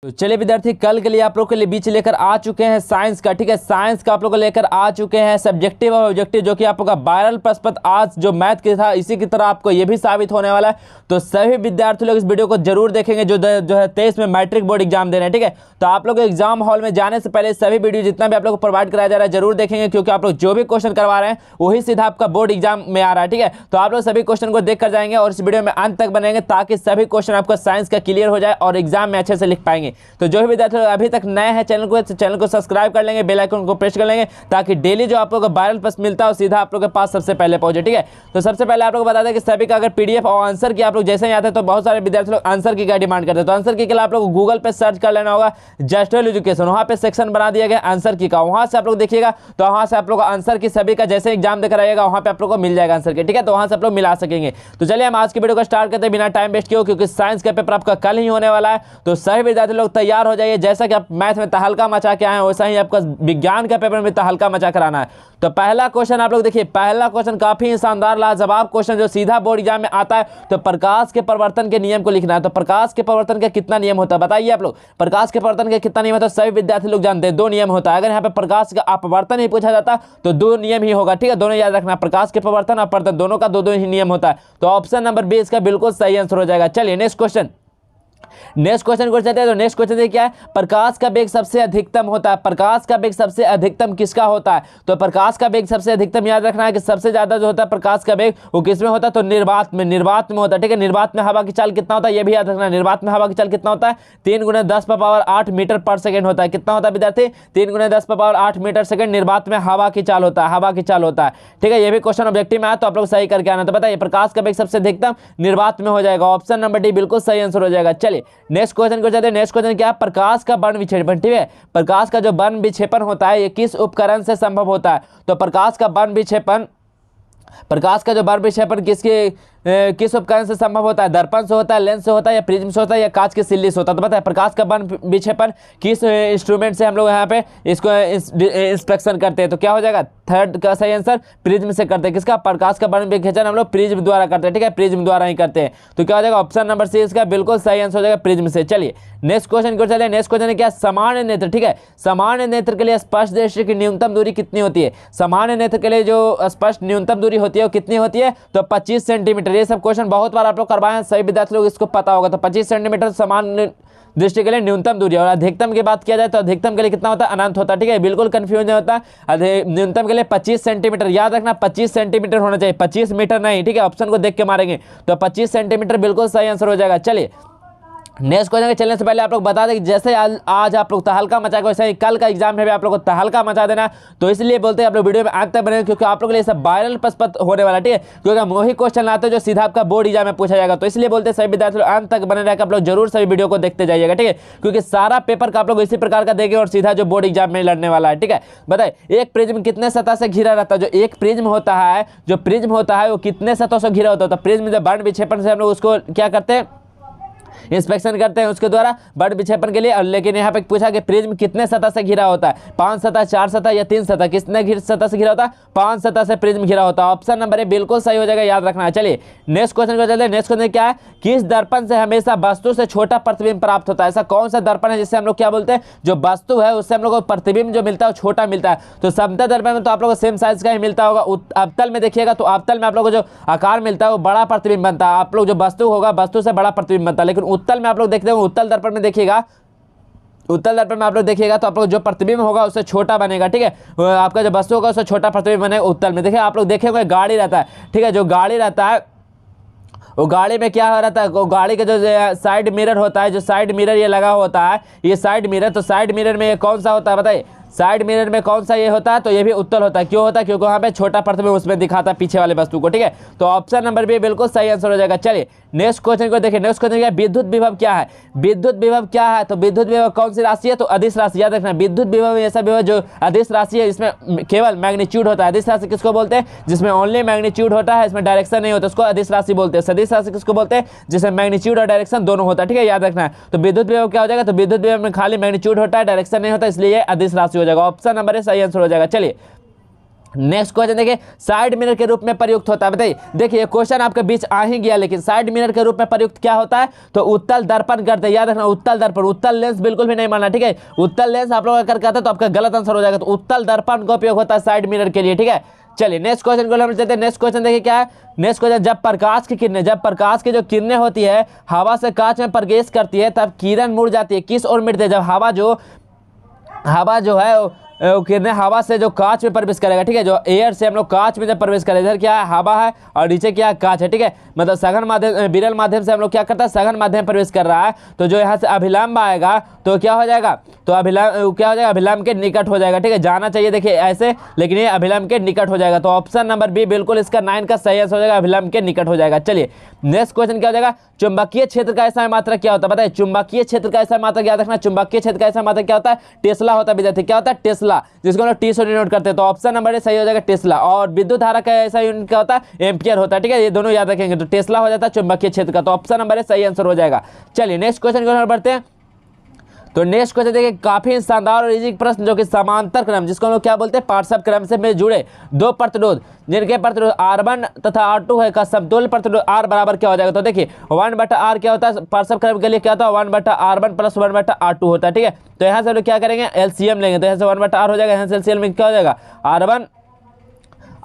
तो चलिए विद्यार्थी, कल के लिए आप लोग के लिए बीच लेकर आ चुके हैं साइंस का। ठीक है, साइंस का आप लोग को लेकर आ चुके हैं सब्जेक्टिव और ऑब्जेक्टिव, जो कि आप लोग का वायरल प्रश्न पत्र आज जो मैथ के था इसी की तरह आपको ये भी साबित होने वाला है। तो सभी विद्यार्थी लोग इस वीडियो को जरूर देखेंगे जो है 23 में मैट्रिक बोर्ड एग्जाम दे रहे हैं। ठीक है, तो आप लोग एग्जाम हॉल में जाने से पहले सभी वीडियो जितना भी आप लोग को प्रोवाइड कराया जा रहा है जरूर देखेंगे, क्योंकि आप लोग जो भी क्वेश्चन करवा रहे हैं वही सीधा आपका बोर्ड एग्जाम में आ रहा है। ठीक है, तो आप लोग सभी क्वेश्चन को देख कर जाएंगे और इस वीडियो में अंत तक बनेंगे ताकि सभी क्वेश्चन आपका साइंस का क्लियर हो जाए और एग्जाम में अच्छे से लिख पाएंगे। तो जो भी विद्यार्थी अभी तक नए हैं चैनल को सब्सक्राइब कर लेंगे, बेल आइकन को प्रेस कर लेंगे ताकि डेली जो आप लोग को वायरल प्रश्न मिलता है सीधा आप लोग के पास सबसे पहले पहुंचे। ठीक है, तो सबसे पहले आप लोग को बता दें कि सभी का अगर पीडीएफ और आंसर की आप लोग जैसे ही आते हैं तो बहुत सारे विद्यार्थी लोग आंसर की क्या डिमांड करते हैं। तो आंसर की के लिए आप लोग गूगल पे सर्च कर लेना होगा जस्टल एजुकेशन, वहां पे सेक्शन बना दिया गया आंसर की का, वहां से आप लोग देखिएगा तो वहां से आप लोग आंसर की सभी का जैसे एग्जाम देकर आएगा वहां पे आप लोग को मिल जाएगा आंसर की। ठीक है, तो वहां से आप लोग मिला सकेंगे। तो चलिए हम आज की वीडियो को स्टार्ट करते हैं बिना टाइम वेस्ट किए, क्योंकि साइंस का पेपर आपका कल ही होने वाला है। तो सभी विद्यार्थी लोग तैयार हो जाइए, जैसा कि आप मैथ में तहलका मचा के आए हैं वैसा ही आपका विज्ञान का पेपर में तहलका मचा कर आना है। तो पहला क्वेश्चन आप लोग देखिए, पहला क्वेश्चन काफी शानदार लाजवाब क्वेश्चन जो सीधा बोर्ड एग्जाम में आता है। तो प्रकाश के परिवर्तन के नियम को लिखना है। तो प्रकाश के परिवर्तन का कितना नियम होता है बताइए आप लोग, प्रकाश के परिवर्तन का कितना नियम होता है? सभी विद्यार्थी लोग जानते हैं 2 नियम होता है। अगर यहाँ पे प्रकाश का अपवर्तन ही पूछा जाता तो 2 नियम ही होगा। ठीक है, दोनों याद रखना, प्रकाश के परिवर्तन अपवर्तन दोनों का 2 ही नियम होता है। तो ऑप्शन नंबर बी इसका बिल्कुल सही आंसर हो जाएगा। चलिए नेक्स्ट क्वेश्चन को चलते हैं। तो नेक्स्ट क्वेश्चन क्या है? प्रकाश का वेग सबसे अधिकतम होता है। प्रकाश का वेग सबसे अधिकतम किसका होता है? तो प्रकाश का वेग सबसे अधिकतम याद रखना है कि सबसे ज्यादा जो होता है प्रकाश का वेग वो किसमें होता है? तो निर्वात में होता है। ठीक है, निर्वात में हवा की चाल कितना होता है ये भी याद रखना है। निर्वात में हवा की चाल कितना होता है? 3 × 10⁸ मीटर पर सेकेंड होता है। कितना होता है विद्यार्थी? 3 × 10⁸ मीटर सेकेंड निर्वात में हवा की चाल होता है। ठीक है, ये भी क्वेश्चन ऑब्जेक्टिव में आया तो आप लोग सही करके आना। तो बताइए प्रकाश का वेग सबसे अधिकतम निर्वात में हो जाएगा। ऑप्शन नंबर डी बिल्कुल सही आंसर हो जाएगा। चलिए नेक्स्ट क्वेश्चन को चलते हैं। नेक्स्ट क्वेश्चन क्या है? प्रकाश का वर्ण विक्षेपण। ठीक है, प्रकाश का जो वर्ण विक्षेपण होता है ये किस उपकरण से संभव होता है? तो प्रकाश का जो वर्ण विक्षेपण किस उपकरण से संभव होता है? दर्पण से होता है, लेंस से होता है, या प्रिज्म से होता है, या कांच की सिल्ली से होता है? तो बताए प्रकाश का वर्ण विक्षेपण किस इंस्ट्रूमेंट से हम लोग यहाँ पे इसको इंस्पेक्शन करते हैं? तो क्या हो जाएगा? थर्ड का सही आंसर प्रिज्म से करते हैं। किसका? प्रकाश का वर्ण विक्षेपण हम लोग प्रिज्म द्वारा करते हैं। ठीक है, प्रिज्म द्वारा ही करते हैं। तो क्या हो जाएगा? ऑप्शन नंबर सी इसका बिल्कुल सही आंसर हो जाएगा, प्रिज्म से। चलिए नेक्स्ट क्वेश्चन को चलिए। नेक्स्ट क्वेश्चन क्या? सामान्य नेत्र। ठीक है, सामान्य नेत्र के लिए स्पष्ट दृष्टि की न्यूनतम दूरी कितनी होती है? सामान्य नेत्र के लिए जो स्पष्ट न्यूनतम दूरी होती है वो कितनी होती है? तो 25 सेंटीमीटर। ये सब क्वेश्चन बहुत बार आप लोग करवाए हैं, सभी विद्यार्थी लोग इसको पता होगा। तो 25 सेंटीमीटर सामान्य दृष्टि के लिए न्यूनतम दूरी। और अधिकतम की बात किया जाए तो अधिकतम के लिए कितना होता है? अनंत होता है। ठीक है, बिल्कुल कंफ्यूज नहीं होता। न्यूनतम के लिए 25 सेंटीमीटर याद रखना, 25 सेंटीमीटर होना चाहिए, 25 मीटर नहीं। ठीक है, ऑप्शन को देख के मारेंगे तो 25 सेंटीमीटर बिल्कुल सही आंसर हो जाएगा। चलिए नेक्स्ट क्वेश्चन के चलने से पहले आप लोग बता दें कि जैसे आज आप लोग तहलका मचा के वैसे ही कल का एग्जाम है भी आप लोग को तहलका मचा देना। तो इसलिए बोलते हैं आप लोग वीडियो में अंत तक बने, क्योंकि आप लोग के लिए सब वायरल प्रश्न पत्र होने वाला। ठीक है, क्योंकि हम वही क्वेश्चन लाते हैं जो सीधा आपका बोर्ड एग्जाम में पूछा जाएगा। तो इसलिए बोलते हैं सभी विद्यार्थी लोग अंत तक बने रहकर आप लोग जरूर सभी वीडियो को देखते जाइएगा। ठीक है, क्योंकि सारा पेपर का आप लोग इसी प्रकार का देंगे और सीधा जो बोर्ड एग्जाम में लड़ने वाला है। ठीक है, बताइए एक प्रिज्म कितने सतह से घिरा रहता है? जो एक प्रिज्म होता है वो कितने सतहों से घिरा होता है? तो प्रिज्म जब वर्ण विक्षेपण से हम लोग उसको क्या करते हैं? इंस्पेक्शन करते हैं उसके द्वारा वर्ण विक्षेपण के लिए। और लेकिन यहाँ पे पूछा कि प्रिज्म कितने सतह से घिरा होता है? 5 सतह, 4 सतह या 3 सतह? कितने सतह से घिरा होता है? 5 सतह से प्रिज्म घिरा होता है। ऑप्शन नंबर ए बिल्कुल सही हो जाएगा, याद रखना है। चलिए नेक्स्ट क्वेश्चन को चलते हैं। नेक्स्ट क्वेश्चन क्या है? किस दर्पण से हमेशा वस्तु से छोटा प्रतिबिंब प्राप्त होता है? ऐसा कौन सा दर्पण है जिससे हम लोग क्या बोलते हैं जो वस्तु है उससे हम लोग को प्रतिबिंब जो मिलता है वो छोटा मिलता है? तो समतल दर्पण में तो आप लोग को सेम साइज का ही मिलता होगा। अवतल में देखिएगा तो अवतल में आप लोग को जो आकार मिलता है वो बड़ा प्रतिबिंब बनता है। आप लोग जो वस्तु होगा वस्तु से बड़ा प्रतिबिंब बनता है। लेकिन उत्तल में आप लोग देखते हो, उत्तल दर्पण में देखिएगा, उत्तल दर्पण में आप लोग देखिएगा तो आप लोग जो प्रतिबिंब होगा उससे छोटा बनेगा। ठीक है, आपका जो वस्तु होगा उससे छोटा प्रतिबिंब बनेगा उत्तल में। देखिए आप लोग देखेंगे गाड़ी रहता है। ठीक है, जो गाड़ी रहता है वो गाड़ी में क्या हो रहता है? वो गाड़ी का जो साइड मिरर होता है, जो साइड मिरर ये लगा होता है, ये साइड मिरर, तो साइड मिरर में ये कौन सा होता है बताइए? साइड मिरर में कौन सा ये होता है? तो ये भी उत्तल होता है। क्यों होता है? क्योंकि वहाँ पे छोटा प्रतिबिंब उसमें दिखाता है पीछे वाले वस्तु को। ठीक है, तो ऑप्शन नंबर बी बिल्कुल सही आंसर हो जाएगा। चलिए नेक्स्ट क्वेश्चन को देखिए। नेक्स्ट क्वेश्चन क्या है? विद्युत विभव क्या है? विद्युत विभव क्या है? तो विद्युत विभव कौन सी राशि है? तो अदिश राशि। याद रखना, विद्युत विभव ऐसा विभव जो अदिश राशि है, इसमें केवल मैग्नीट्यूड होता है। अदिश राशि किसको बोलते हैं? जिसमें ओनली मैग्नीट्यूड होता है, इसमें डायरेक्शन नहीं होता, उसको अदिश राशि बोलते हैं। सदिश राशि किसको बोलते हैं? जिसमें मैग्नीट्यूड और डायरेक्शन दोनों होता है। ठीक है, याद रखना है। तो विद्युत विभव क्या हो जाएगा? तो विद्युत विभव में खाली मैग्नीट्यूड होता है, डायरेक्शन नहीं होता, इसलिए अदिश राशि हो जाएगा। ऑप्शन नंबर सही आंसर हो जाएगा। चलिए नेक्स्ट क्वेश्चन देखिए, साइड मिरर के रूप में प्रयुक्त होता है, बताइए। देखिए क्वेश्चन आपके बीच आ ही गया, लेकिन साइड मिरर के रूप में प्रयुक्त क्या होता है, तो उत्तल दर्पण करते हैं, याद रखना उत्तल दर्पण, उत्तल लेंस बिल्कुल भी नहीं मानना, ठीक है। उत्तल लेंस आप लोग अगर कहते हैं तो आपका गलत आंसर हो जाएगा, तो उत्तल दर्पण का उपयोग होता है साइड मिरर के लिए, ठीक है। चलिए नेक्स्ट क्वेश्चन को हम चलते हैं। नेक्स्ट क्वेश्चन देखिए क्या है, नेक्स्ट क्वेश्चन, जब प्रकाश की जो किरणें होती है हवा से कांच में प्रवेश करती है तब किरण मुड़ जाती है, किस ओर मुड़ती है, जब हवा जो है वो किरणें हवा से जो कांच में प्रवेश करेगा, ठीक है, जो एयर से हम लोग कांच में जब प्रवेश करें, इधर क्या है हवा है और नीचे क्या है कांच है, ठीक है, मतलब सघन माध्यम विरल माध्यम से हम लोग क्या करता है, सघन माध्यम प्रवेश कर रहा है, तो जो यहाँ से अभिलंब आएगा तो क्या हो जाएगा, तो अभिलंब क्या हो जाएगा, अभिलंब के निकट हो जाएगा, ठीक है, जाना चाहिए देखिए ऐसे, लेकिन ये अभिलंब के निकट हो जाएगा, तो ऑप्शन नंबर बी बिल्कुल इसका 9 का सही आंसर हो जाएगा, अभिलंब के निकट हो जाएगा। चलिए नेक्स्ट क्वेश्चन क्या हो जाएगा, चुंबकीय क्षेत्र का ऐसा मात्रा क्या होता है, बताइए। चुंबकीय क्षेत्र का ऐसा मात्रा याद रखना, चुंबकीय क्षेत्र का ऐसा मात्रा क्या होता है, टेस्ला होता है विद्यार्थी, क्या होता है, टेस्ला, जिसको हम लोग टी से डिनोट करते हैं, तो ऑप्शन नंबर ए सही हो जाएगा टेस्ला। और विद्युत धारा का ऐसा यूनिट क्या होता है, एम्पियर होता है, ठीक है, ये दोनों याद रखेंगे, तो टेस्ला हो जाता है चुंबकीय क्षेत्र का, तो ऑप्शन नंबर ए सही आंसर हो जाएगा। चलिए नेक्स्ट क्वेश्चन की ओर बढ़ते हैं। तो नेक्स्ट क्वेश्चन देखिए, काफी शानदार और इजी प्रश्न, जो कि समांतर क्रम, जिसको हम लोग क्या बोलते हैं, पार्श्व क्रम से में जुड़े दो प्रतिरोध, जिनके प्रतिरोध R1 तथा R2 है, का समतुल्य प्रतिरोध R बराबर क्या हो जाएगा, तो देखिए 1/R क्या होता है, पार्श्व क्रम के लिए क्या होता है, 1/R1 प्लस 1/R2 होता है, ठीक है। तो यहाँ से हम लोग क्या करेंगे, LCM लेंगे, तो यहाँ से 1/R हो जाएगा, यहाँ से LCM में क्या हो जाएगा,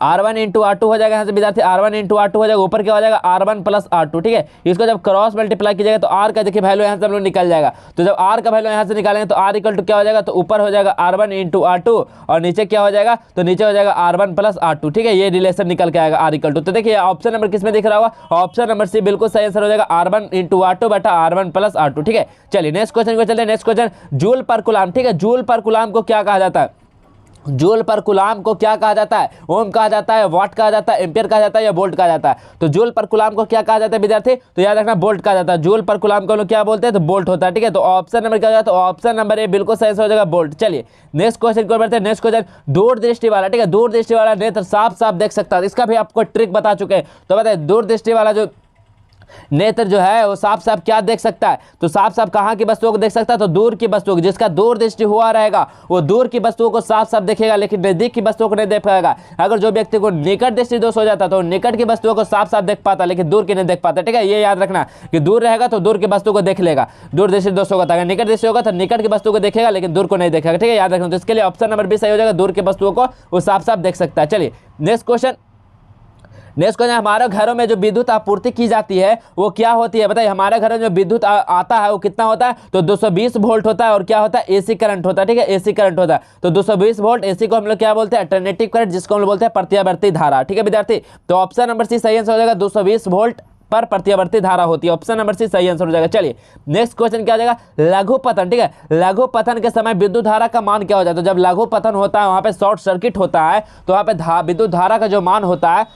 R1 इंटू R2 हो जाएगा, यहाँ से विद्यार्थी R1 इंटू R2 हो जाएगा, ऊपर क्या हो जाएगा R1 प्लस R2, ठीक है। इसको जब क्रॉस मल्टीप्लाई कीजिएगा तो R का देखिए वैल्यू यहाँ से हम लोग निकल जाएगा, तो जब R का वैल्यू यहाँ से निकालेंगे तो R इक्वल टू क्या हो जाएगा, तो ऊपर हो जाएगा R1 इंटू R2 और नीचे क्या हो जाएगा, तो नीचे हो जाएगा R1 प्लस R2, ठीक है, ये रिलेशन निकल के आएगा R इक्वल टू। तो देखिए ऑप्शन नंबर किस में दिख रहा होगा, ऑप्शन नंबर सी बिल्कुल सही आंसर हो जाएगा, R1 इंटू R2 बटा R1 प्लस R2, ठीक है। चलिए नेक्स्ट क्वेश्चन को चलते हैं। नेक्स्ट क्वेश्चन, जूल पर कूलाम, ठीक है, जूल पर कूलाम को क्या कहा जाता है, जूल पर कूलाम को क्या कहा जाता है, ओम कहा जाता है, वाट कहा जाता है, एम्पियर कहा जाता है या वोल्ट कहा जाता है, तो जूल पर कूलाम को क्या कहा जाता है विद्यार्थी, तो याद रखना वोल्ट कहा जाता है, जूल पर कूलाम को लोग क्या बोलते हैं, तो वोल्ट होता है, ठीक है। तो ऑप्शन नंबर क्या हो जाएगा, तो ऑप्शन नंबर ए बिल्कुल सही हो जाएगा वोल्ट। चलिए नेक्स्ट क्वेश्चन को बढ़ते हैं। नेक्स्ट क्वेश्चन, दूरदृष्टि वाला, ठीक है, दूरदृष्टि वाला नेत्र साफ साफ देख सकता है, इसका भी आपको ट्रिक बता चुके हैं, तो बताइए दूरदृष्टि वाला जो नेत्र जो है वो साफ साफ क्या देख सकता है, तो साफ साफ कहाँ की वस्तुओं को देख सकता है, तो दूर की वस्तुओं को, जिसका दूरदृष्टि हुआ रहेगा वो दूर की वस्तुओं को साफ साफ देखेगा, लेकिन नजदीक की वस्तुओं को नहीं देख पाएगा। अगर जो व्यक्ति को निकट दृष्टि दोष हो जाता है तो निकट की वस्तुओं को साफ साफ देख पाता, लेकिन दूर की नहीं देख पाता, ठीक है, ये याद रखना कि दूर रहेगा तो दूर की वस्तु को देख लेगा, दूर दृष्टि दोष होगा, अगर निकट दृष्टि होगा तो निकट की वस्तु को देखेगा लेकिन दूर को नहीं देखेगा, ठीक है, याद रखना। तो इसके लिए ऑप्शन नंबर बी सही हो जाएगा, दूर की वस्तुओं को वो साफ साफ देख सकता है। चलिए नेक्स्ट क्वेश्चन, हमारे घरों में जो विद्युत आपूर्ति की जाती है वो क्या होती है, बताइए। हमारे घरों में जो विद्युत आता है वो कितना होता है, तो 220 वोल्ट होता है, और क्या होता है, एसी करंट होता है, ठीक है, एसी करंट होता है। तो 220 वोल्ट एसी को हम लोग क्या बोलते हैं, अल्टरनेटिव करंट, जिसको हम लोग बोलते हैं प्रत्यावर्ती धारा, ठीक है विद्यार्थी। तो ऑप्शन नंबर सी सही आंसर हो जाएगा, 220 वोल्ट पर प्रत्यावर्ती धारा होती है, ऑप्शन नंबर सी सही आंसर हो जाएगा। चलिए नेक्स्ट क्वेश्चन क्या हो जाएगा, लघु पतन, ठीक है, लघु पतन के समय विद्युत धारा का मान क्या हो जाता है, तो जब लघु पतन होता है वहां पे शॉर्ट सर्किट होता है, तो वहां पे विद्युत धारा का जो मान होता है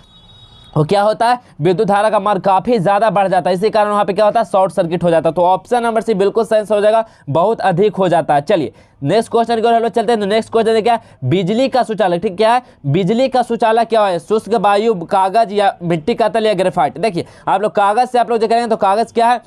वो क्या होता है, विद्युत धारा का मान काफी ज्यादा बढ़ जाता है, इसी कारण वहां पे क्या होता है, शॉर्ट सर्किट हो जाता है। तो ऑप्शन नंबर सी बिल्कुल सही हो जाएगा, बहुत अधिक हो जाता है। चलिए नेक्स्ट क्वेश्चन की ओर हम लोग चलते हैं। तो नेक्स्ट क्वेश्चन क्या है, बिजली का सुचालक, ठीक क्या है, बिजली का सुचालक क्या है, शुष्क वायु, कागज या मिट्टी का तल या ग्रेफाइट। देखिए आप लोग कागज से आप लोग जो करेंगे तो कागज क्या है,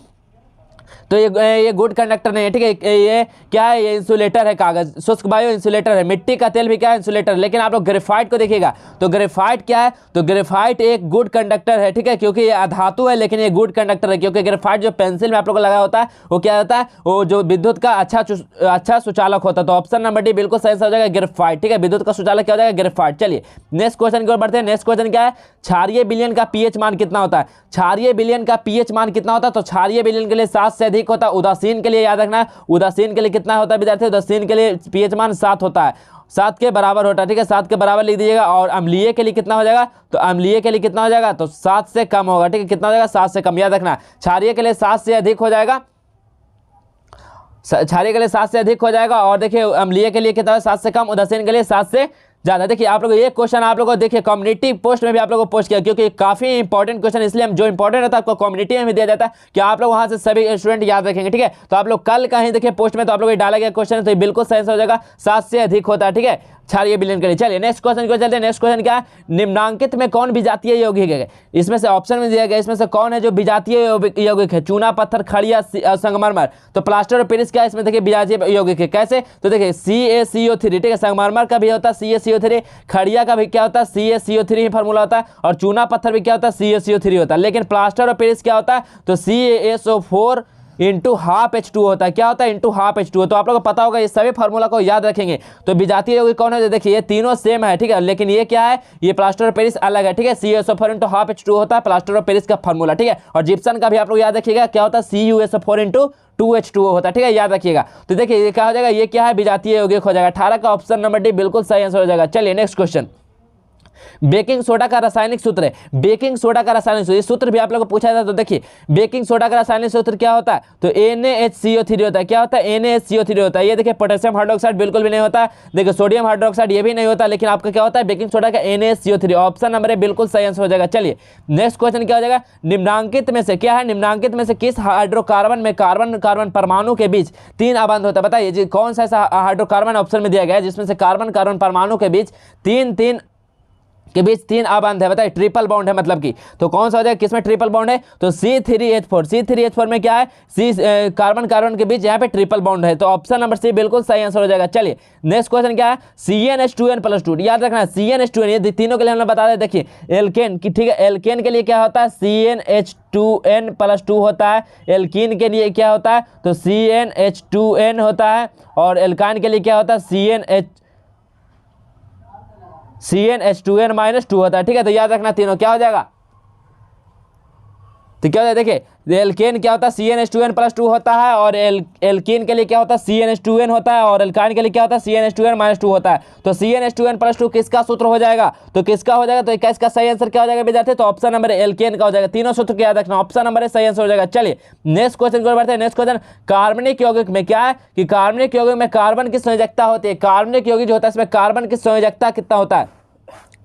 तो ये गुड कंडक्टर नहीं है, ठीक है, ये क्या है, ये इंसुलेटर है, कागज शुष्क वायु इंसुलेटर है, मिट्टी का तेल भी क्या है, इंसुलेटर। लेकिन आप लोग ग्रेफाइट को देखिएगा तो ग्रेफाइट क्या है, तो ग्रेफाइट एक गुड कंडक्टर है, ठीक है, क्योंकि ये अधातु है लेकिन ये गुड कंडक्टर है, क्योंकि ग्रेफाइट जो पेंसिल में आप लोग को लगा होता है वो क्या होता है, वो जो विद्युत का अच्छा सुचालक होता है। तो ऑप्शन नंबर डी बिल्कुल सही हो जाएगा, ग्रेफाइट, ठीक है, विद्युत का सुचालक क्या हो जाएगा, ग्रेफाइट। चलिए नेक्स्ट क्वेश्चन की ओर बढ़ते हैं। नेक्स्ट क्वेश्चन क्या है, क्षारीय विलयन का पीएच मान कितना होता है, क्षारीय विलयन का पीएच मान कितना होता है, तो क्षारीय विलयन के लिए 7 से अधिक होता है, उदासीन के लिए याद रखना, उदासीन के लिए कितना होता है विद्यार्थी, उदासीन के लिए पीएच मान 7 होता है, 7 के बराबर होता है, ठीक है, 7 के बराबर लिख दीजिएगा। और अम्लीय के लिए कितना हो जाएगा, तो अम्लीय के लिए कितना हो जाएगा, तो 7 से कम होगा, ठीक है, कितना हो जाएगा, 7 से कम, याद रखना। क्षारीय के लिए 7 से अधिक हो जाएगा, क्षारीय के लिए 7 से अधिक हो जाएगा, और देखिए अम्लीय के लिए कितना है, 7 से कम, उदासीन के लिए 7 से ज्यादा। देखिए आप लोग ये क्वेश्चन आप लोगों को देखिए कम्युनिटी पोस्ट में भी आप लोगों को पोस्ट किया, क्योंकि काफी इंपॉर्टेंट क्वेश्चन, इसलिए हम जो इंपॉर्टेंट रहता है आपको कम्युनिटी में भी दिया जाता है कि आप लोग वहां से सभी स्टूडेंट याद रखेंगे, ठीक है। तो आप लोग कल कहीं देखिए पोस्ट में तो आप लोग ये डाला गया क्वेश्चन, तो ये बिल्कुल सही हो जाएगा, 7 से अधिक होता है, ठीक है। क्षारीय विलयन के लिए। चलिए नेक्स्ट क्वेश्चन को चलते हैं। नेक्स्ट क्वेश्चन क्या है, निम्नांकित में कौन विजातीय यौगिक है? इसमें से ऑप्शन में दिया गया, इसमें से कौन है जो विजातीय यौगिक है? चूना, पत्थर, खड़िया, संगमरमर। तो प्लास्टर ऑफ पेरिस क्या है? इसमें देखिए विजातीय यौगिक है। कैसे? तो देखिए CaCO3, ठीक है, संगमरमर का भी होता है CaCO3, खड़िया का भी क्या होता है CaCO3 ही फार्मूला होता है, और चूना पत्थर भी क्या होता है CaCO3 होता है। लेकिन प्लास्टर ऑफ पेरिस क्या होता है? तो CaSO4 इंटू हाफ H2 होता है। क्या होता है? Into half H2। तो आप लोगों को पता होगा, इस सभी फार्मूला को याद रखेंगे। तो विजातीय यौगिक कौन है? देखिए ये तीनों सेम है, ठीक है, लेकिन ये क्या है, ये प्लास्टर ऑफ पेरिस अलग है, ठीक है। CaSO4 इंटू हाफ H2 होता है प्लास्टर ऑफ पेरिस का फार्मूला, ठीक है। और जिप्सन का भी आप लोग याद रखिएगा, क्या होता है CuSO4 इंटू 2H2O होता है, ठीक है, याद रखिएगा। तो देखिए ये क्या हो जाएगा, ये क्या है, विजातीय यौगिक हो जाएगा। 18 का ऑप्शन नंबर डी बिल्कुल सही आंसर हो जाएगा। चलिए नेक्स्ट क्वेश्चन, बेकिंग सोडा का रासायनिक सूत्र है। बेकिंग सोडा का रासायनिक सूत्र, ये सूत्र भी आप लोगों को पूछा था। तो देखिए बेकिंग सोडा का रासायनिक सूत्र क्या होता है? तो NaHCO3 होता है। क्या होता है? NaHCO3 होता है। ये देखिए पोटेशियम हाइड्रोक्साइड बिल्कुल भी नहीं होता, देखिए सोडियम हाइड्रोक्साइड ये भी नहीं होता, लेकिन आपका क्या होता है, बेकिंग सोडा का NaHCO3। ऑप्शन नंबर ए बिल्कुल सही आंसर हो जाएगा। चलिए नेक्स्ट क्वेश्चन क्या हो जाएगा, निम्नांकित में से क्या है, निम्नांकित में से किस हाइड्रोकार्बन में कार्बन कार्बन परमाणु के बीच 3 आबंध होता है? बताइए जी कौन सा ऐसा हाइड्रोकार्बन ऑप्शन में दिया गया है जिसमें से कार्बन कार्बन परमाणु के बीच तीन आबंध है? बताइए ट्रिपल बॉन्ड है मतलब की। तो कौन सा हो जाएगा, किसमें ट्रिपल बॉन्ड है? तो C3H4। C3H4 में क्या है, कार्बन कार्बन के बीच यहाँ पे ट्रिपल बॉन्ड है। तो ऑप्शन नंबर सी बिल्कुल सही आंसर हो जाएगा। चलिए नेक्स्ट क्वेश्चन क्या है, CnH2n+2। याद रखना CnH2n, ये तीनों के लिए हमने बता दें। देखिए एल्केन की, ठीक है, एल्केन के लिए क्या होता है CnH2n+2 होता है। एल्कीन के लिए क्या होता है? तो CnH2n होता है। और एल्काइन के लिए क्या होता है? CnH2n-2 होता है, ठीक है। तो याद रखना तीनों क्या हो जाएगा, तो क्या होता है, देखिए एल्केन क्या होता है CnH2n+2 होता है, और एल्कीन के लिए क्या होता है CnH2n होता है, और एल्काइन के लिए क्या होता है CnH2n-2 होता है। तो CnH2n+2 किसका सूत्र हो जाएगा? तो किसका हो जाएगा? तो इसका सही आंसर क्या हो जाएगा विद्यार्थी? तो ऑप्शन नंबर एल्केन का हो जाएगा। तीनों सूत्र को याद रखना, ऑप्शन नंबर सही आंसर हो जाएगा। चलिए नेक्स्ट क्वेश्चन को बढ़ते हैं। नेक्स्ट क्वेश्चन, कार्बनिक यौगिक में क्या है कि कार्बनिक यौगिक में कार्बन की संयोजकता होती है। कार्बनिक यौगिक जो होता है इसमें कार्बन की संयोजकता कितना होता है?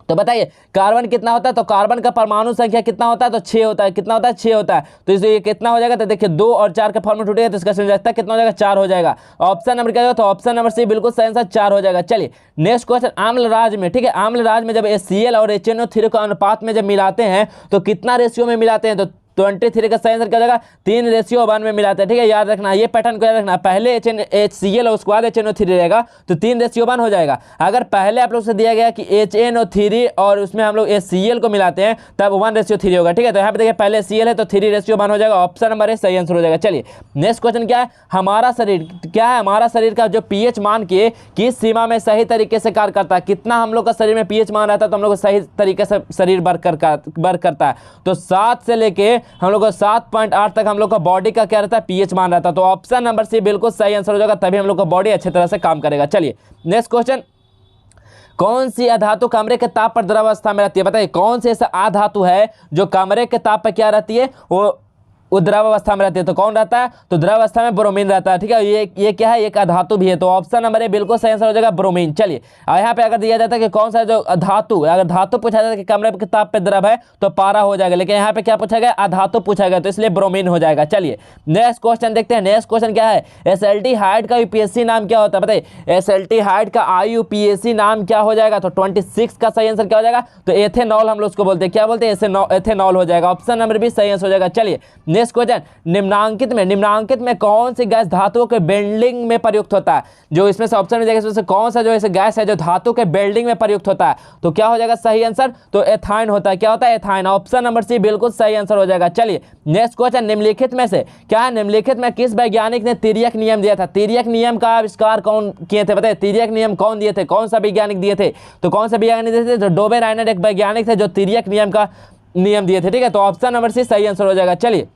तो बताइए कार्बन कितना होता है? तो कार्बन का परमाणु संख्या कितना होता है? तो 6 होता है। कितना होता है? 6 होता है। तो इसलिए ये कितना हो जाएगा? तो देखिए 2 और 4 का फॉर्मूला टूटेगा तो इसका संयोजकता कितना हो जाएगा? 4 हो जाएगा। ऑप्शन नंबर क्या होगा? तो ऑप्शन नंबर सी बिल्कुल सही आंसर 4 हो जाएगा। चलिए नेक्स्ट क्वेश्चन, आम्लराज में, ठीक है, आम्लराज में जब HCl और HNO3 को अनुपात में जब मिलाते हैं तो कितना रेशियो में मिलाते हैं? तो 23 का सही आंसर क्या हो जाएगा? 3:1 में मिलाते हैं, ठीक है, याद रखना ये पैटर्न को याद रखना। पहले HCl और उसके बाद HNO3 रहेगा तो 3:1 हो जाएगा। अगर पहले आप लोग से दिया गया कि HNO3 और उसमें हम लोग HCl को मिलाते हैं तब 1:3 होगा, ठीक है। तो यहाँ पे देखिए पहले HCl है तो 3:1 हो जाएगा। ऑप्शन नंबर ए सही आंसर हो जाएगा। चलिए नेक्स्ट क्वेश्चन क्या है, हमारा शरीर क्या है, हमारा शरीर का जो pH मान के किस सीमा में सही तरीके से कार्य करता है? कितना हम लोग का शरीर में pH मान रहता है तो हम लोग को सही तरीके से शरीर वर्क करता है? तो 7 से लेके हम लोग को 7.8 तक हम लोग का बॉडी का क्या रहता है? pH मान रहता है। तो ऑप्शन नंबर सी बिल्कुल सही आंसर हो जाएगा, तभी हम लोग का बॉडी अच्छी तरह से काम करेगा। चलिए नेक्स्ट क्वेश्चन, कौन सी अधातु कमरे के ताप पर द्रव अवस्था में रहती है? बताइए कौन सी ऐसा अधातु है जो कमरे के ताप पर क्या रहती है, वो द्रव अवस्था में रहती है? तो कौन रहता है? तो द्रव अवस्था में ब्रोमीन रहता है, ठीक है। ये क्या है? एक अधातु भी है। तो ऑप्शन नंबर ए बिल्कुल सही आंसर हो जाएगा ब्रोमीन। चलिए यहाँ पे अगर दिया जाता है कि कौन सा जो धातु, अगर धातु पूछा जाता है कि कमरे के ताप पे द्रव है तो पारा हो जाएगा, लेकिन यहाँ पे क्या पूछा गया? अधातु पूछा गया, तो इसलिए ब्रोमीन हो जाएगा। चलिए नेक्स्ट क्वेश्चन देखते हैं। नेक्स्ट क्वेश्चन क्या है, एसिल्डिहाइड का यूपीएससी नाम क्या होता है? बताइए एसिल्डिहाइड का IUPAC नाम क्या हो जाएगा? तो 26 का सही आंसर क्या हो जाएगा? तो एथेनॉल हम लोग उसको बोलते हैं। क्या बोलते हैं? एथेनॉल हो जाएगा। ऑप्शन नंबर भी सही आंसर हो जाएगा। चलिए नेक्स्ट क्वेश्चन, निम्नांकित में कौन सी गैस धातुओं के बेल्डिंग में प्रयुक्त होता है? जो इसमें से ऑप्शन में देखिए, इसमें से कौन सा जो ऐसे गैस है जो धातु के बेल्डिंग में प्रयुक्त होता है? तो क्या हो जाएगा सही आंसर? तो एथाइन होता है। क्या होता है? एथाइन। ऑप्शन नंबर सी बिल्कुल सही आंसर हो जाएगा। चलिए नेक्स्ट क्वेश्चन, निम्नलिखित में से क्या है, निम्नलिखित में किस वैज्ञानिक ने तिर्यक नियम दिया था? तिर्यक नियम का आविष्कार कौन किए थे? बताइए तिर्यक नियम कौन दिए थे, कौन सा वैज्ञानिक दिए थे? तो कौन सा वैज्ञानिक दिए थे? तो डोबे रायनर एक वैज्ञानिक थे जो तिर्यक नियम का नियम दिए थे, ठीक है। तो ऑप्शन नंबर सी सही आंसर हो जाएगा। चलिए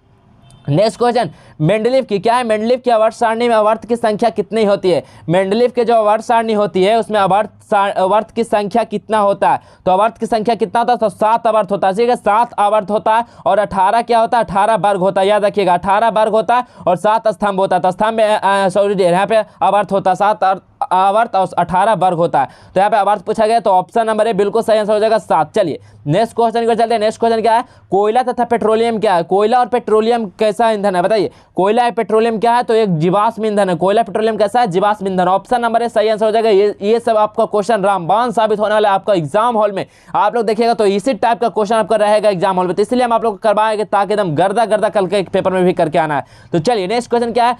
नेक्स्ट क्वेश्चन, मेंडलीव की क्या है, मेंडलीव की आवर्त सारणी में आवर्त की संख्या कितनी होती है? मेंडलीव के जो आवर्त सारणी होती है उसमें आवर्त की संख्या कितना होता है? तो आवर्त की संख्या कितना होता है? तो 7 आवर्त होता है, ठीक है, 7 आवर्त होता है। और 18 क्या होता है? 18 वर्ग होता है, याद रखिएगा 18 वर्ग होता है और 7 स्तंभ होता है। तो स्तंभ में सॉरी यहाँ पे आवर्त होता है 7 आवर्त और 18 वर्ग होता है। तो यहाँ पे आवर्त पूछा गया तो ऑप्शन नंबर ए बिल्कुल सही आंसर हो जाएगा 7। चलिए नेक्स्ट क्वेश्चन को चलते हैं। नेक्स्ट क्वेश्चन क्या है, कोयला तथा पेट्रोलियम क्या है? कोयला और पेट्रोलियम कैसा ईंधन है? बताइए कोयला है पेट्रोलियम क्या है, तो एक जीवाश्म ईंधन है। कोयला पेट्रोलियम कैसा है, जीवाश्म ईंधन। ऑप्शन नंबर ए सही आंसर हो जाएगा। ये सब आपका क्वेश्चन रामबाण साबित होने वाला है आपका एग्जाम हॉल में। आप लोग देखिएगा तो इसी टाइप का क्वेश्चन आपका रहेगा एग्जाम हॉल में, तो इसलिए हम आप लोग को करवाएंगे ताकि एकदम गर्दा गर्दा कल के पेपर में भी करके आना है। तो चलिए नेक्स्ट क्वेश्चन क्या है,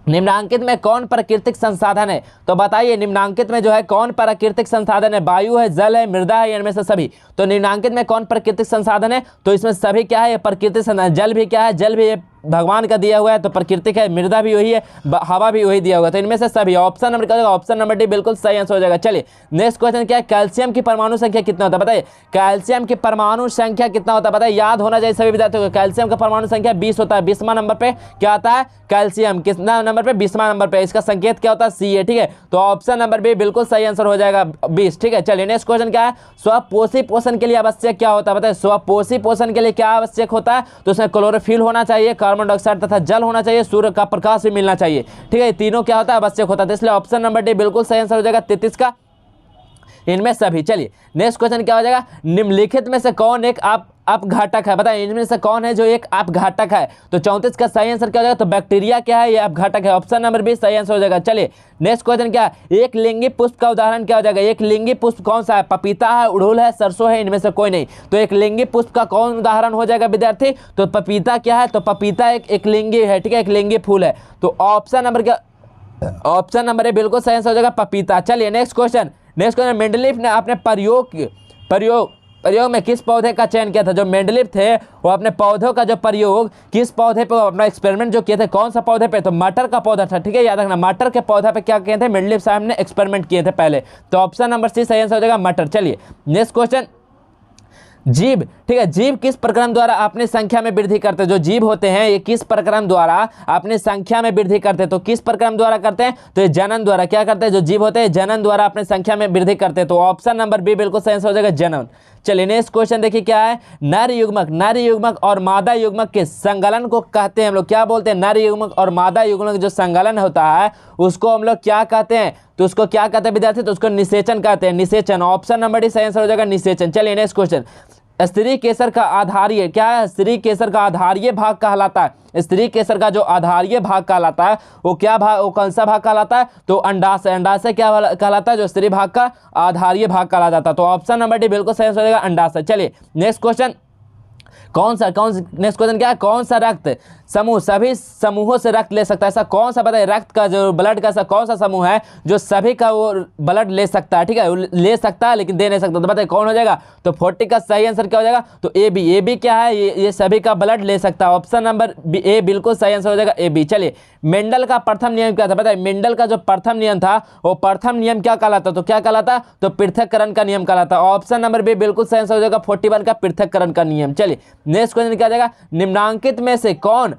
निम्नांकित में कौन प्राकृतिक संसाधन है, तो बताइए निम्नांकित में जो है कौन प्राकृतिक संसाधन है, वायु है, जल है, मृदा है, इनमें से सभी। तो निम्नांकित में कौन प्राकृतिक संसाधन है, तो इसमें सभी क्या है, ये प्राकृतिक संसाधन। जल भी क्या है, जल भी भगवान का दिया हुआ है तो प्राकृतिक है, मृदा भी वही है, हवा भी वही दिया हुआ है, तो इनमें से सभी। ऑप्शन नंबर क्या होगा, ऑप्शन नंबर डी बिल्कुल सही आंसर हो जाएगा। चलिए नेक्स्ट क्वेश्चन क्या है, कैल्शियम की परमाणु संख्या कितना होता है, बताइए कैल्शियम की परमाणु संख्या कितना होता है, बताइए। याद होना चाहिए सभी विद्यार्थियों को, कैल्शियम का परमाणु संख्या 20 होता है। 20वां नंबर पे क्या आता है, कैल्शियम कितना नंबर पे, 20वां नंबर पे। इसका संकेत क्या होता है, सी है, ठीक है। तो ऑप्शन नंबर बी बिल्कुल सही आंसर हो जाएगा 20, ठीक है। चलिए नेक्स्ट क्वेश्चन क्या है, स्वपोषी पोषण के लिए आवश्यक क्या होता है, बताइए स्वपोषी पोषण के लिए क्या आवश्यक होता है, तो उसमें क्लोरोफिल होना चाहिए, कार्बन डाइऑक्साइड तथा जल होना चाहिए, सूर्य का प्रकाश भी मिलना चाहिए, ठीक है। ये तीनों क्या होता है, आवश्यक होता है, तो इसलिए ऑप्शन नंबर डी बिल्कुल सही आंसर हो जाएगा 33 का, इनमें सभी। चलिए नेक्स्ट क्वेश्चन क्या हो जाएगा, निम्नलिखित में से कौन एक अपघातक है, बताइए इनमें से कौन है जो एक अपघातक है, तो 34 का सही आंसर क्या हो जाएगा, तो बैक्टीरिया क्या है, ये अपघातक है। ऑप्शन नंबर बी सही आंसर हो जाएगा। चलिए नेक्स्ट क्वेश्चन क्या है, एक लिंगी पुष्प का उदाहरण क्या हो जाएगा, एक लिंगी पुष्प कौन सा है, पपीता है, उड़हुल है, सरसों है, इनमें से कोई नहीं। तो एक लिंगी पुष्प का कौन उदाहरण हो जाएगा विद्यार्थी, तो पपीता क्या है, तो पपीता एक लिंगी है, ठीक है, एक लिंगी फूल है। तो ऑप्शन नंबर क्या, ऑप्शन नंबर ए बिल्कुल सही आंसर हो जाएगा पपीता। चलिए नेक्स्ट क्वेश्चन मेंडलीफ ने अपने प्रयोग में किस पौधे का चयन किया था, जो मेंडलीफ थे वो अपने पौधों का जो प्रयोग किस पौधे पे, अपना एक्सपेरिमेंट जो किए थे कौन सा पौधे पे, तो मटर का पौधा था, ठीक है, याद रखना मटर के पौधा पे क्या किए थे मेंडलीफ साहब ने, एक्सपेरिमेंट किए थे पहले। तो ऑप्शन नंबर सी सही आंसर हो जाएगा मटर। चलिए नेक्स्ट क्वेश्चन, जीव, ठीक है, जीव किस प्रक्रम द्वारा अपनी संख्या में वृद्धि करते हैं, जो जीव होते हैं ये किस प्रक्रम द्वारा अपनी संख्या में वृद्धि करते हैं, तो किस प्रक्रम द्वारा करते हैं, तो ये जनन द्वारा। क्या करते हैं, जो जीव होते हैं जनन द्वारा अपनी संख्या में वृद्धि करते हैं, तो ऑप्शन नंबर बी बिल्कुल सही आंसर हो जाएगा जनन। चलिए नेक्स्ट क्वेश्चन देखिए क्या है, नर युग्मक और मादा युग्मक के संगलन को कहते हैं हम लोग क्या बोलते हैं, नर युग्मक और मादा युग्मक जो संगलन होता है उसको हम लोग क्या कहते हैं, तो उसको क्या कहते हैं विद्यार्थी, तो उसको निषेचन कहते हैं, निषेचन। ऑप्शन नंबर डी सही आंसर हो जाएगा निषेचन। चलिए नेक्स्ट क्वेश्चन, स्त्री केसर का आधारीय क्या है, स्त्री केसर का आधारीय भाग कहलाता है, स्त्री केसर का जो आधारीय भाग कहलाता है वो क्या भाग, वो कौन सा भाग कहलाता है, तो अंडाशय। अंडाशय क्या कहलाता है, जो स्त्री भाग का आधारीय भाग कहा जाता है, तो ऑप्शन नंबर डी बिल्कुल सही हो जाएगा अंडाशय। चलिए नेक्स्ट क्वेश्चन, नेक्स्ट क्वेश्चन क्या है, कौन सा रक्त समूह सभी समूहों से रक्त ले सकता है, ऐसा कौन सा बताइए, रक्त का जो ब्लड का ऐसा कौन सा समूह है जो सभी का वो ब्लड ले सकता है, ठीक है, ले सकता है लेकिन दे नहीं सकता, तो बताइए कौन हो जाएगा, तो 40 का सही आंसर क्या हो जाएगा, तो ए बी क्या है, ये सभी का ब्लड ले सकता है। ऑप्शन नंबर ए बिल्कुल सही आंसर हो जाएगा ए बी। चलिए मेंडल का प्रथम नियम क्या था, बताइए मेंडल का जो प्रथम नियम था वो प्रथम नियम क्या कहलाता, तो क्या कहलाता, तो पृथक्करण का नियम कहलाता। ऑप्शन नंबर बी बिल्कुल सही आंसर हो जाएगा 41 का पृथक्करण का नियम। चलिए नेक्स्ट क्वेश्चन क्या जाएगा, निम्नांकित में से कौन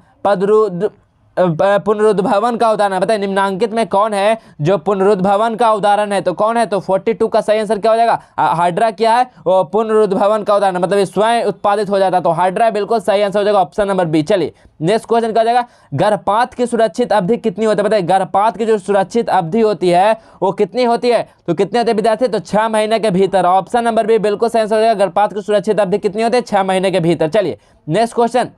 पुनरुद्भवन का उदाहरण है, बताइए निम्नांकित में कौन है जो पुनरुद्भवन का उदाहरण है, तो कौन है, तो 42 का सही आंसर क्या हो जाएगा, हाइड्रा क्या है, वो पुनरुद्भवन का उदाहरण, मतलब ये स्वयं उत्पादित हो जाता है, तो हाइड्रा बिल्कुल सही आंसर हो जाएगा ऑप्शन नंबर बी। चलिए नेक्स्ट क्वेश्चन क्या हो जाएगा, गर्भपात की सुरक्षित अवधि कितनी होती है, बताइए गर्भपात की जो सुरक्षित अवधि होती है वो कितनी होती है, तो कितनी होती है विद्यार्थी, तो 6 महीने के भीतर। ऑप्शन नंबर बी बिल्कुल सही आंसर हो जाएगा, गर्भपात की सुरक्षित अवधि कितनी होती है, 6 महीने के भीतर। चलिए नेक्स्ट क्वेश्चन,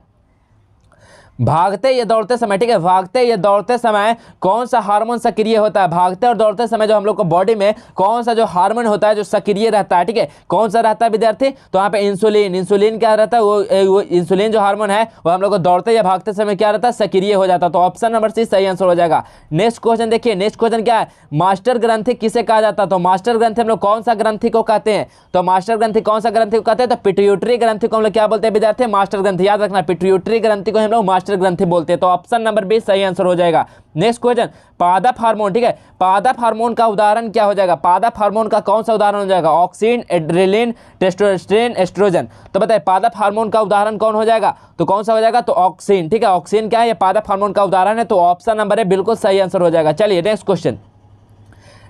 भागते या दौड़ते समय, ठीक है, भागते या दौड़ते समय कौन सा हार्मोन सक्रिय होता है, भागते और दौड़ते समय जो हम लोग को बॉडी में कौन सा जो हार्मोन होता है जो सक्रिय रहता है, ठीक है, कौन सा रहता है विद्यार्थी, तो यहाँ पे इंसुलिन क्या रहता है, वो इंसुलिन जो हार्मोन है वो हम लोग को दौड़ते या भागते समय क्या रहता है, सक्रिय हो जाता है, तो ऑप्शन नंबर सी सही आंसर हो जाएगा। नेक्स्ट क्वेश्चन देखिए, नेक्स्ट क्वेश्चन क्या है, मास्टर ग्रंथि किसे कहा जाता है, तो मास्टर ग्रंथि हम लोग कौन सा ग्रंथि को कहते हैं, तो मास्टर ग्रंथि कौन सा ग्रंथि को कहते हैं, तो पिट्यूटरी ग्रंथि को हम लोग क्या बोलते हैं विद्यार्थी, मास्टर ग्रंथि। याद रखना पिट्यूटरी ग्रंथि को हम लोग मास्टर ग्रंथि बोलते हैं, तो ऑप्शन नंबर बी सही आंसर हो जाएगा। नेक्स्ट क्वेश्चन, पादप हार्मोन, ठीक है, पादप हार्मोन का उदाहरण क्या हो जाएगा, पादप हार्मोन का कौन सा उदाहरण हो जाएगा, ऑक्सिन, एड्रेलिन, टेस्टोस्टेरोन, एस्ट्रोजन, तो बताइए पादप हार्मोन का उदाहरण कौन हो जाएगा, तो कौन सा हो जाएगा, तो ऑक्सिन, ठीक है, ऑक्सिन क्या है, ये पादप हार्मोन का उदाहरण है, तो ऑप्शन नंबर ए बिल्कुल सही आंसर हो जाएगा। चलिए नेक्स्ट क्वेश्चन,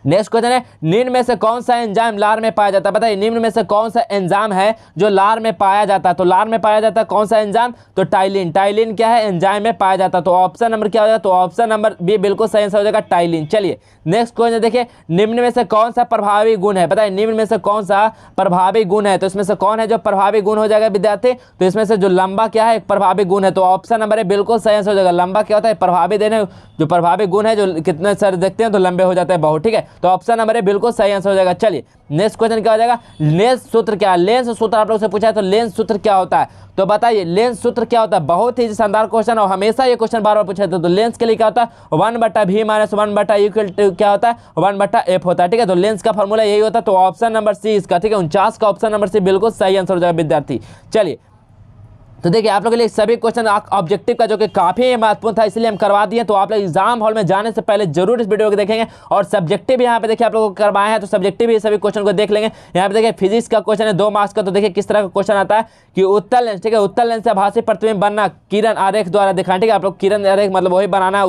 नेक्स्ट क्वेश्चन है, निम्न में से कौन सा एंजाइम लार में पाया जाता है? बताइए निम्न में से कौन सा एंजाइम है जो लार में पाया जाता है? तो लार में पाया जाता है कौन सा एंजाइम? तो टाइलिन। टाइलिन क्या है? एंजाइम में पाया जाता है। तो ऑप्शन नंबर क्या हो जाएगा? तो ऑप्शन नंबर बी बिल्कुल सही आंसर हो जाएगा, टाइलिन। चलिए नेक्स्ट क्वेश्चन देखिए, निम्न में से कौन सा प्रभावी गुण है? बताइए निम्न में से कौन सा प्रभावी गुण है? तो इसमें से कौन है जो प्रभावी गुण हो जाएगा विद्यार्थी? तो इसमें से जो लंबा क्या है, एक प्रभावी गुण है। तो ऑप्शन नंबर ए बिल्कुल सही आंसर हो जाएगा। लंबा क्या होता है? प्रभावी देने जो प्रभावी गुण है, जो कितने सर देखते हैं तो लंबे हो जाते हैं बहुत, ठीक है। तो ऑप्शन नंबर ए बिल्कुल सही आंसर हो जाएगा। चलिए नेक्स्ट क्वेश्चन क्या हो जाएगा, लेंस सूत्र क्या है? लेंस सूत्र आप लोग से पूछा है, तो लेंस सूत्र क्या होता है? तो बताइए लेंस सूत्र क्या होता है? बहुत ही शानदार क्वेश्चन, और हमेशा ये क्वेश्चन बार बार पूछा जाता है। तो लेंस के लिए क्या होता है? 1/v - 1/e क्या होता है? 1/f होता है, ठीक है। तो लेंस का फॉर्मूला यही होता है। तो ऑप्शन नंबर सी इसका, ठीक है, 49 का ऑप्शन नंबर सी बिल्कुल सही आंसर हो जाएगा विद्यार्थी। चलिए तो देखिए आप लोगों के लिए सभी क्वेश्चन ऑब्जेक्टिव का जो कि काफी महत्वपूर्ण था, इसलिए हम करवा दिए। तो आप लोग एग्जाम हॉल में जाने से पहले जरूर इस वीडियो को देखेंगे, और सब्जेक्टिव यहाँ पे देखिए आप लोगों को करवाए हैं, तो सब्जेक्टिव भी सभी क्वेश्चन को देख लेंगे। यहाँ पे देखिए फिजिक्स का क्वेश्चन है 2 मार्क्स का। तो देखिए किस तरह का क्वेश्चन आता है कि उत्तल लेंस, ठीक है, उत्तल लेंस से आभासी प्रतिबिंब बनना किरण आरेख द्वारा दिखाएं, ठीक है। आप लोग किरण आरेख मतलब वही बनाना है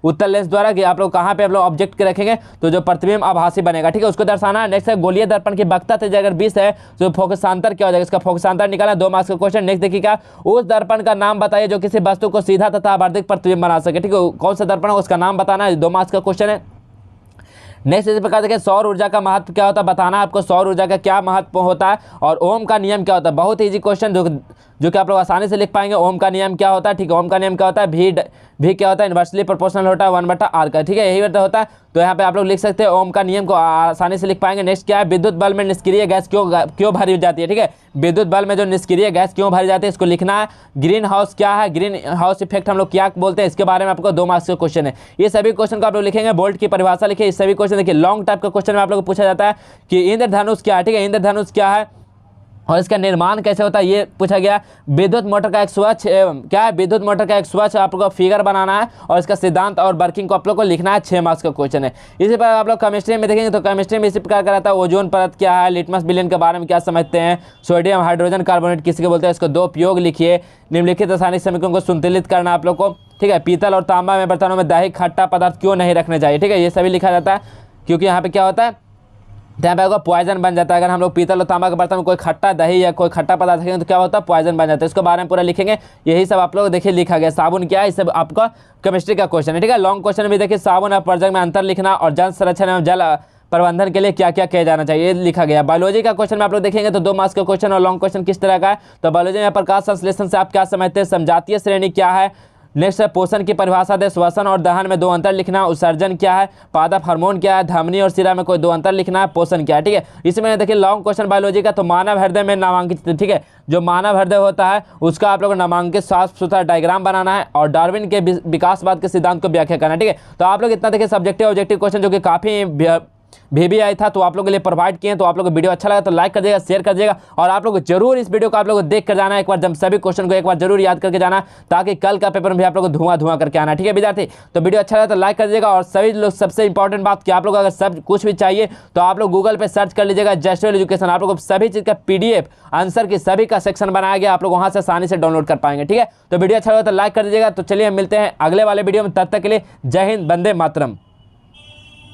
उत्तल लेंस द्वारा, कि आप लोग कहाँ पे आप लोग ऑब्जेक्ट के रखेंगे तो जो प्रतिबिंब आभासी बनेगा, ठीक है, उसको दर्शाना है। नेक्स्ट है गोलीय दर्पण की वक्रता त्रिज्या अगर 20 है तो फोकसांतर क्या हो जाएगा? इसका फोकसांतर निकालना 2 मार्क्स का क्वेश्चन। नेक्स्ट देखिएगा, उस दर्पण का नाम बताइए जो किसी वस्तु को सीधा तथा आवर्धिक प्रतिबिंब बना सके, ठीक है। कौन सा दर्पण है उसका नाम बताना है, 2 मार्क्स का क्वेश्चन है। नेक्स्ट इसी प्रकार देखिए, सौर ऊर्जा का महत्व क्या होता है? बताना है आपको सौर ऊर्जा का क्या महत्व होता है, और ओम का नियम क्या होता है? बहुत इजी क्वेश्चन जो कि आप लोग आसानी से लिख पाएंगे। ओम का नियम क्या होता है? ठीक है, ओम का नियम क्या होता है? भी क्या होता है? इन्वर्सली प्रोपोर्शनल होता है 1/r का, ठीक है, यही होता है। तो यहाँ पे आप लोग लिख सकते हैं, ओम का नियम को आसानी से लिख पाएंगे। नेक्स्ट क्या है, विद्युत बल्ब में निष्क्रिय गैस क्यों भरी जाती है? ठीक है, विद्युत बल्ब में जो निष्क्रिय गैस क्यों भरी जाती है, इसको लिखना है। ग्रीन हाउस क्या है? ग्रीन हाउस इफेक्ट हम लोग क्या बोलते हैं, इसके बारे में आपको 2 मार्क्स का क्वेश्चन है। ये सभी क्वेश्चन को आप लोग लिखेंगे। बोल्ट की परिभाषा लिखिए। इस सभी क्वेश्चन देखिए लॉन्ग टाइप का क्वेश्चन में आप लोग को पूछा जाता है कि इंद्रधनुष क्या है, ठीक है, इंद्रधनुष क्या है और इसका निर्माण कैसे होता है, ये पूछा गया। विद्युत मोटर का एक स्वच्छ क्या है? विद्युत मोटर का एक स्वच्छ आप लोग को फिगर बनाना है, और इसका सिद्धांत और वर्किंग को आप लोग को लिखना है। 6 मार्क्स का क्वेश्चन है। इसी पर आप लोग केमिस्ट्री में देखेंगे तो केमिस्ट्री में इसी प्रकार का रहता है। ओजोन परत क्या है? लिटमस विलेन के बारे में क्या समझते हैं? सोडियम हाइड्रोजन कार्बोनेट किसी के बोलते हैं? इसको 2 उपयोग लिखिए। निम्नलिखित रासायनिक समीकरणों को संतुलित करना आप लोग को, ठीक है। पीतल और तांबा में बर्तनों में दही खट्टा पदार्थ क्यों नहीं रखने चाहिए, ठीक है, ये सभी लिखा जाता है। क्योंकि यहाँ पे क्या होता है, यहाँ पे आपका पॉइजन बन जाता है। अगर हम लोग पीतल और तांबा के बर्तन में कोई खट्टा दही या कोई खट्टा पदार्थ रखेंगे तो क्या होता है? पॉइजन बन जाता है। इसके बारे में पूरा लिखेंगे। यही सब आप लोग देखिए लिखा गया। साबुन क्या है? इस सब आपका केमिस्ट्री का क्वेश्चन है, ठीक है। लॉन्ग क्वेश्चन भी देखिए, साबुन और पर्जक में अंतर लिखना, और जल संरक्षण एवं जल प्रबंधन के लिए क्या क्या किया जाना चाहिए, ये लिखा गया। बायोलॉजी का क्वेश्चन में आप लोग देखेंगे तो 2 मार्क्स का क्वेश्चन, और लॉन्ग क्वेश्चन किस तरह का है। तो बायोलॉजी में प्रकाश संश्लेषण से आप क्या समझते हैं? समजातीय श्रेणी क्या है? नेक्स्ट है पोषण की परिभाषा दे। श्वसन और दहन में 2 अंतर लिखना। उत्सर्जन क्या है? पादप हार्मोन क्या है? धमनी और सिरा में कोई 2 अंतर लिखना है। पोषण क्या है, ठीक है। इसमें देखिए लॉन्ग क्वेश्चन बायोलॉजी का, तो मानव हृदय में नामांकित, ठीक है, जो मानव हृदय होता है उसका आप लोग नामांकित साफ सुथरा डायग्राम बनाना है, और डार्विन के विकासवाद के सिद्धांत को व्याख्या करना है, ठीक है। तो आप लोग इतना देखिए सब्जेक्टिव ऑब्जेक्टिव क्वेश्चन जो कि काफी भी आई था, तो आप लोगों के लिए प्रोवाइड किए। तो आप लोगों को वीडियो अच्छा लगा तो लाइक कर दिएगा, शेयर कर दिएगा, और आप लोग जरूर इस वीडियो को आप लोग देख कर जाना एक बार, जब सभी क्वेश्चन को एक बार जरूर याद करके जाना, ताकि कल का पेपर में भी आप लोग को धुआं करके आना, ठीक है विद्यार्थी। तो वीडियो अच्छा लगा तो लाइक कर दीजिएगा, और सभी लोग सबसे इंपॉर्टेंट बात कि आप लोग अगर सब कुछ भी चाहिए तो आप लोग गूगल पे सर्च कर लीजिएगा जस्ट एजुकेशन। आप लोग को सभी चीज़ का PDF आंसर की सभी का सेक्शन बनाया गया, आप लोग वहाँ से आसानी से डाउनलोड कर पाएंगे, ठीक है। तो वीडियो अच्छा लगा तो लाइक कर दीजिएगा। तो चलिए हम मिलते हैं अगले वाले वीडियो में, तब तक के लिए जय हिंद, वंदे मातरम।